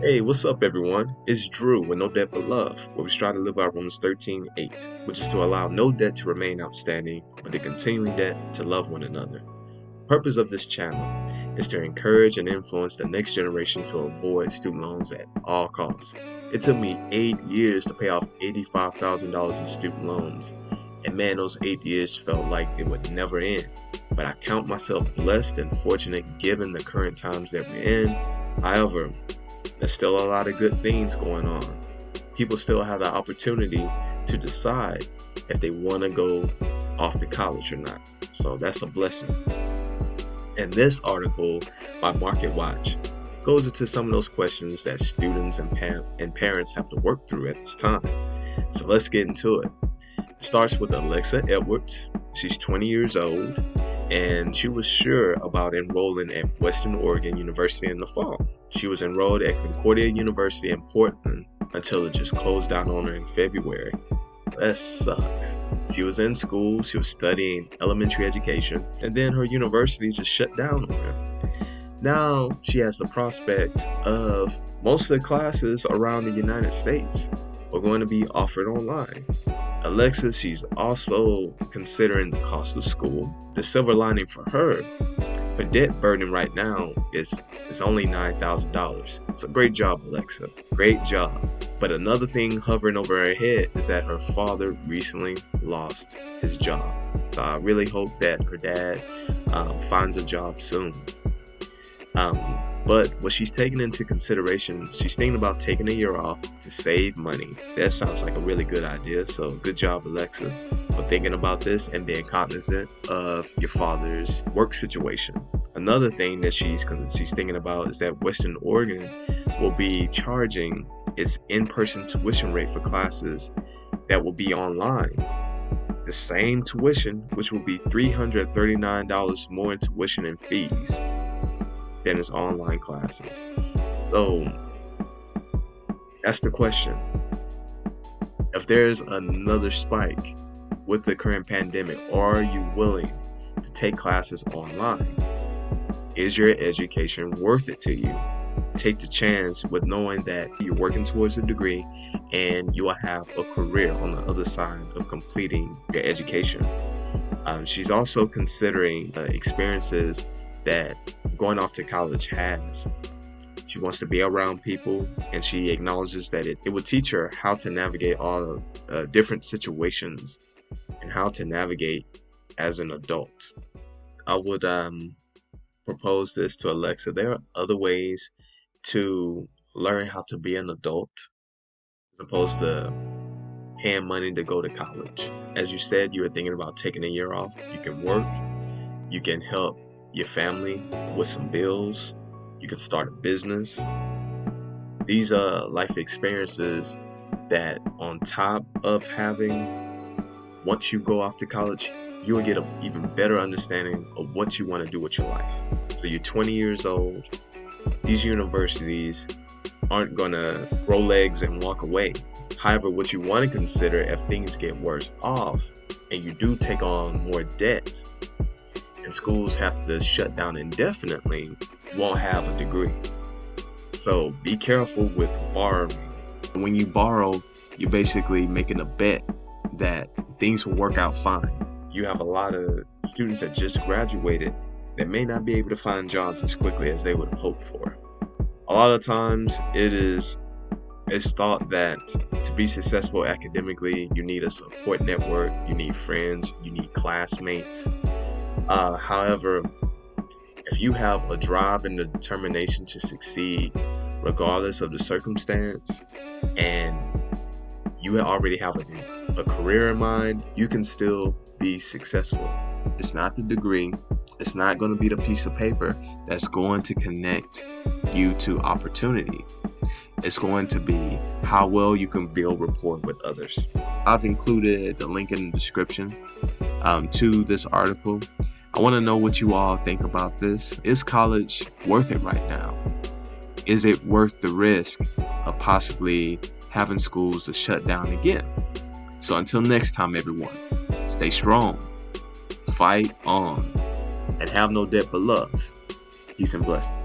Hey, what's up, everyone? It's Drew with No Debt But Love, where we strive to live by Romans 13:8, which is to allow no debt to remain outstanding, but the continuing debt to love one another. The purpose of this channel is to encourage and influence the next generation to avoid student loans at all costs. It took me 8 years to pay off $85,000 in student loans, and man, those 8 years felt like it would never end. But I count myself blessed and fortunate given the current times that we're in. However, there's still a lot of good things going on. People still have the opportunity to decide if they want to go off to college or not. So that's a blessing. And this article by Market Watch goes into some of those questions that students and parents have to work through at this time. So let's get into it. It starts with Alexa Edwards. She's 20 years old, and she was sure about enrolling at Western Oregon University in the fall. She was enrolled at Concordia University in Portland until it just closed down on her in February. So that sucks. She was in school, she was studying elementary education, and then her university just shut down on her. Now she has the prospect of most of the classes around the United States are going to be offered online. Alexa, she's also considering the cost of school. The silver lining for her debt burden right now is only $9,000. So great job, Alexa. Great job. But another thing hovering over her head is that her father recently lost his job. So I really hope that her dad finds a job soon. But what she's taking into consideration, she's thinking about taking a year off to save money. That sounds like a really good idea. So good job, Alexa, for thinking about this and being cognizant of your father's work situation. Another thing that she's thinking about is that Western Oregon will be charging its in-person tuition rate for classes that will be online. The same tuition, which will be $339 more in tuition and fees than its online classes. So that's the question. If there's another spike with the current pandemic, are you willing to take classes online? Is your education worth it to you? Take the chance with knowing that you're working towards a degree and you will have a career on the other side of completing your education. She's also considering experiences that going off to college has. She wants to be around people, and she acknowledges that it will teach her how to navigate all the different situations and how to navigate as an adult. I would propose this to Alexa. There are other ways to learn how to be an adult as opposed to paying money to go to college. As you said, you were thinking about taking a year off. You can work, you can help your family with some bills, you can start a business. These are life experiences that, on top of having, once you go off to college, you will get an even better understanding of what you want to do with your life. So you're 20 years old. These universities aren't going to grow legs and walk away. However, what you want to consider if things get worse off and you do take on more debt and schools have to shut down indefinitely, you won't have a degree. So be careful with borrowing. When you borrow, you're basically making a bet that things will work out fine. You have a lot of students that just graduated that may not be able to find jobs as quickly as they would have hoped for. A lot of times it's thought that to be successful academically, you need a support network, you need friends, you need classmates. However, if you have a drive and the determination to succeed regardless of the circumstance, and you already have a career in mind, you can still be successful. It's not the degree, it's not going to be the piece of paper that's going to connect you to opportunity. It's going to be how well you can build rapport with others. I've included the link in the description to this article. I want to know what you all think about this. Is college worth it right now? Is it worth the risk of possibly having schools to shut down again? So until next time, everyone, stay strong, fight on, and have no debt but love. Peace and blessings.